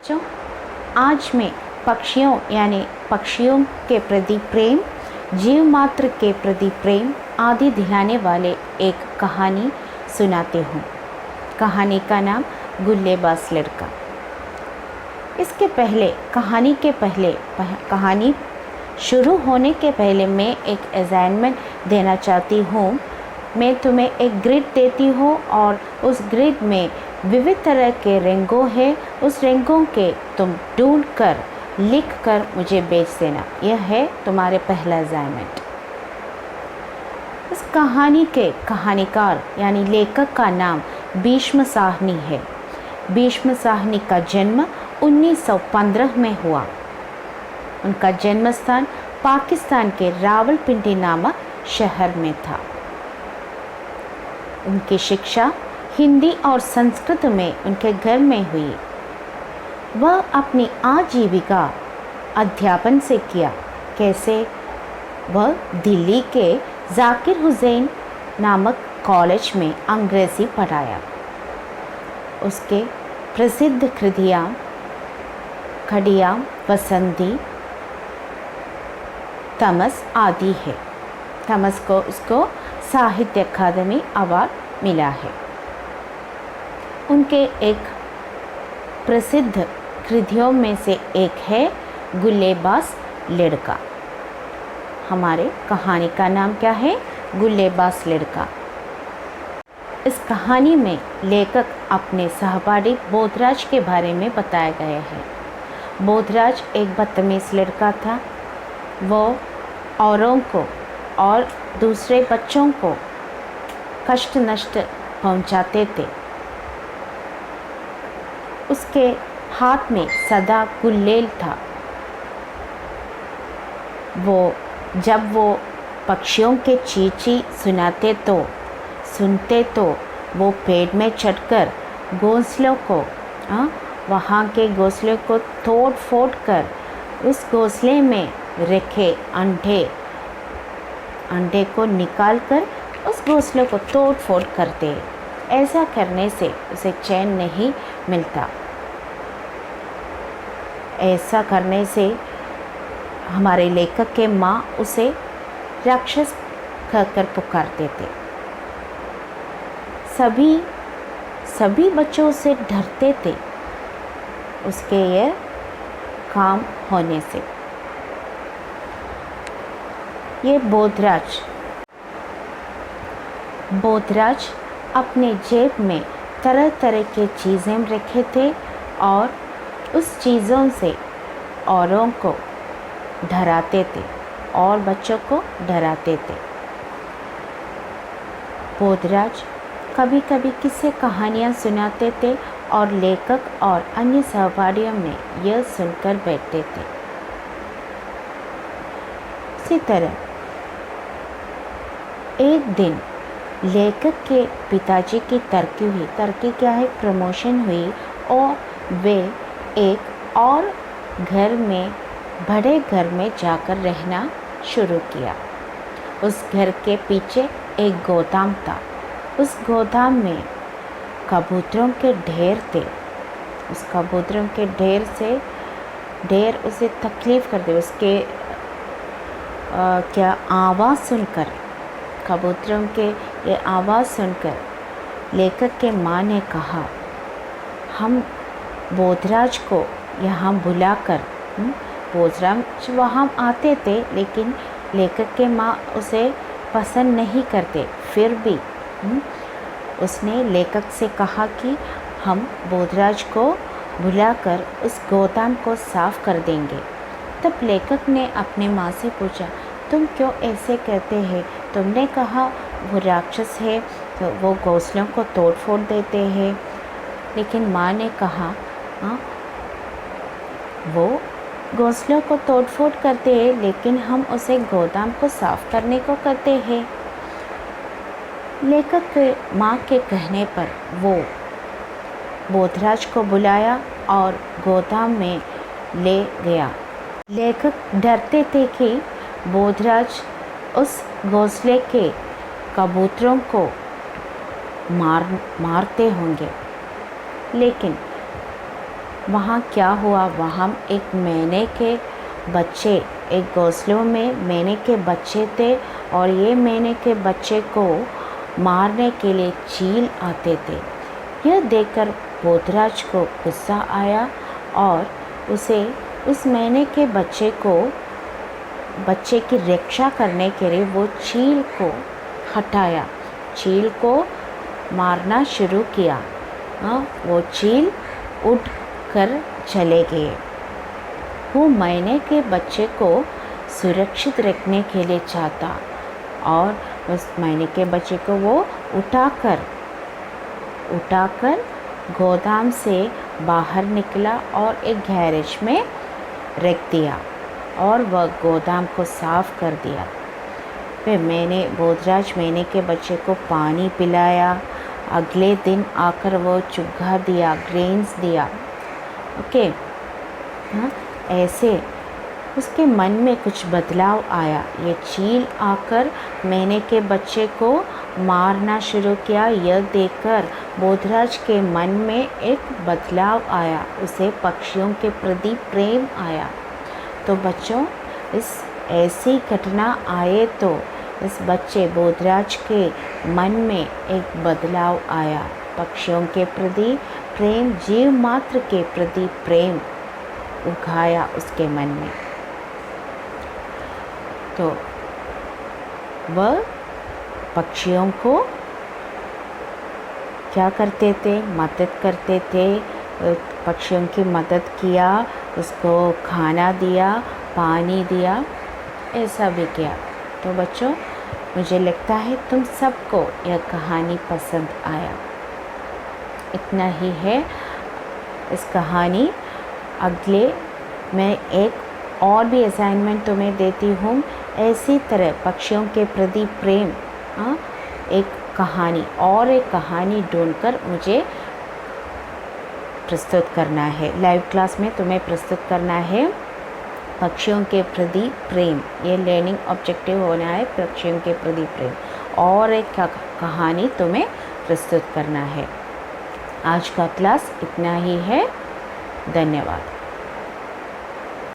बच्चों, आज मैं पक्षियों यानी पक्षियों के प्रति प्रेम, जीव मात्र के प्रति प्रेम आदि दिलाने वाले एक कहानी सुनाती हूँ। कहानी का नाम गुल्लेबाज लड़का। इसके पहले कहानी शुरू होने के पहले मैं एक असाइनमेंट देना चाहती हूँ। मैं तुम्हें एक ग्रिड देती हूँ और उस ग्रिड में विविध तरह के रंगों हैं। उस रंगों के तुम ढूंढ कर लिख कर मुझे भेज देना। यह है तुम्हारे पहला असाइनमेंट। इस कहानी के कहानीकार यानी लेखक का नाम भीष्म साहनी है। भीष्म साहनी का जन्म 1915 में हुआ। उनका जन्म स्थान पाकिस्तान के रावलपिंडी नामक शहर में था। उनकी शिक्षा हिंदी और संस्कृत में उनके घर में हुई। वह अपनी आजीविका अध्यापन से किया। कैसे? वह दिल्ली के जाकिर हुसैन नामक कॉलेज में अंग्रेज़ी पढ़ाया। उसके प्रसिद्ध कृतियाँ खड़िया, वसंती, तमस आदि है। तमस को उसको साहित्य अकादमी अवार्ड मिला है। उनके एक प्रसिद्ध कृतियों में से एक है गुल्लेबाज लड़का। हमारे कहानी का नाम क्या है? गुल्लेबाज लड़का। इस कहानी में लेखक अपने सहपाठी बोधराज के बारे में बताया गया है। बोधराज एक बदतमीज़ लड़का था। वो औरों को और दूसरे बच्चों को कष्ट नष्ट पहुंचाते थे। उसके हाथ में सदा गुल्लेल था। जब वो पक्षियों के चींची सुनते तो वो पेड़ में चढ़कर घोंसलों को वहाँ के घोंसले को तोड़ फोड़ कर उस घोंसले में रखे अंडे को निकाल कर उस घोंसले को तोड़ फोड़ करते। ऐसा करने से उसे चैन नहीं मिलता। ऐसा करने से हमारे लेखक के माँ उसे राक्षस कहकर पुकारते थे। सभी बच्चों से डरते थे उसके यह काम होने से। ये बोधराज अपने जेब में तरह तरह के चीज़ें रखे थे और उस चीज़ों से औरों को डराते थे और बच्चों को डराते थे। बोधराज कभी कभी किस्से कहानियाँ सुनाते थे और लेखक और अन्य सहपाठियों में यह सुनकर बैठते थे। इसी तरह एक दिन लेखक के पिताजी की तरक्की क्या है? प्रमोशन हुई और वे एक और बड़े घर में जाकर रहना शुरू किया। उस घर के पीछे एक गोदाम था। उस गोदाम में कबूतरों के ढेर थे। उस कबूतरों के ढेर उसे तकलीफ़ करते। उसके आवाज़ सुनकर, कबूतरों के ये आवाज़ सुनकर लेखक के माँ ने कहा, हम बोधराज को यहाँ बुलाकर बोधराज वहाँ आते थे, लेकिन लेखक के माँ उसे पसंद नहीं करते। फिर भी उसने लेखक से कहा कि हम बोधराज को बुलाकर उस गोदाम को साफ़ कर देंगे। तब लेखक ने अपने माँ से पूछा, तुम क्यों ऐसे कहते हैं? तुमने कहा वो राक्षस है तो वो घोंसलों को तोड़ फोड़ देते हैं। लेकिन माँ ने कहा, वो घोंसलों को तोड़ फोड़ करते हैं, लेकिन हम उसे गोदाम को साफ़ करने को कहते हैं। लेखक के माँ के कहने पर वो बोधराज को बुलाया और गोदाम में ले गया। लेखक डरते थे कि बोधराज उस घोंसले के कबूतरों को मारते होंगे, लेकिन वहाँ क्या हुआ, वहाँ एक मैने के बच्चे, एक घोंसलों में मैने के बच्चे थे और ये मैने के बच्चे को मारने के लिए चील आते थे। यह देखकर बोधराज को गुस्सा आया और उसे उस मैने के बच्चे की रक्षा करने के लिए वो चील को हटाया, चील को मारना शुरू किया। वो चील उड़ कर चले गए। वो मैने के बच्चे को सुरक्षित रखने के लिए चाहता और उस मैने के बच्चे को वो उठाकर गोदाम से बाहर निकला और एक गैरेज में रख दिया और वह गोदाम को साफ कर दिया। फिर बोधराज मैने के बच्चे को पानी पिलाया। अगले दिन आकर वो चुग्गा दिया, ग्रेन्स दिया। ओके, हाँ, ऐसे उसके मन में कुछ बदलाव आया। ये चील आकर मैने के बच्चे को मारना शुरू किया। यह देखकर बोधराज के मन में एक बदलाव आया, उसे पक्षियों के प्रति प्रेम आया। तो बच्चों, इस ऐसी घटना आए तो इस बच्चे बोधराज के मन में एक बदलाव आया। पक्षियों के प्रति प्रेम, जीव मात्र के प्रति प्रेम उगाया उसके मन में। तो वह पक्षियों को क्या करते थे, मदद करते थे। पक्षियों की मदद किया, उसको खाना दिया, पानी दिया, ऐसा भी किया। तो बच्चों, मुझे लगता है तुम सबको यह कहानी पसंद आया। इतना ही है इस कहानी। अगले मैं एक और भी असाइनमेंट तुम्हें देती हूँ। ऐसी तरह पक्षियों के प्रति प्रेम, एक कहानी ढूंढकर मुझे प्रस्तुत करना है। लाइव क्लास में तुम्हें प्रस्तुत करना है पक्षियों के प्रति प्रेम। ये लर्निंग ऑब्जेक्टिव होना है, पक्षियों के प्रति प्रेम। और एक कहानी तुम्हें प्रस्तुत करना है। आज का क्लास इतना ही है। धन्यवाद।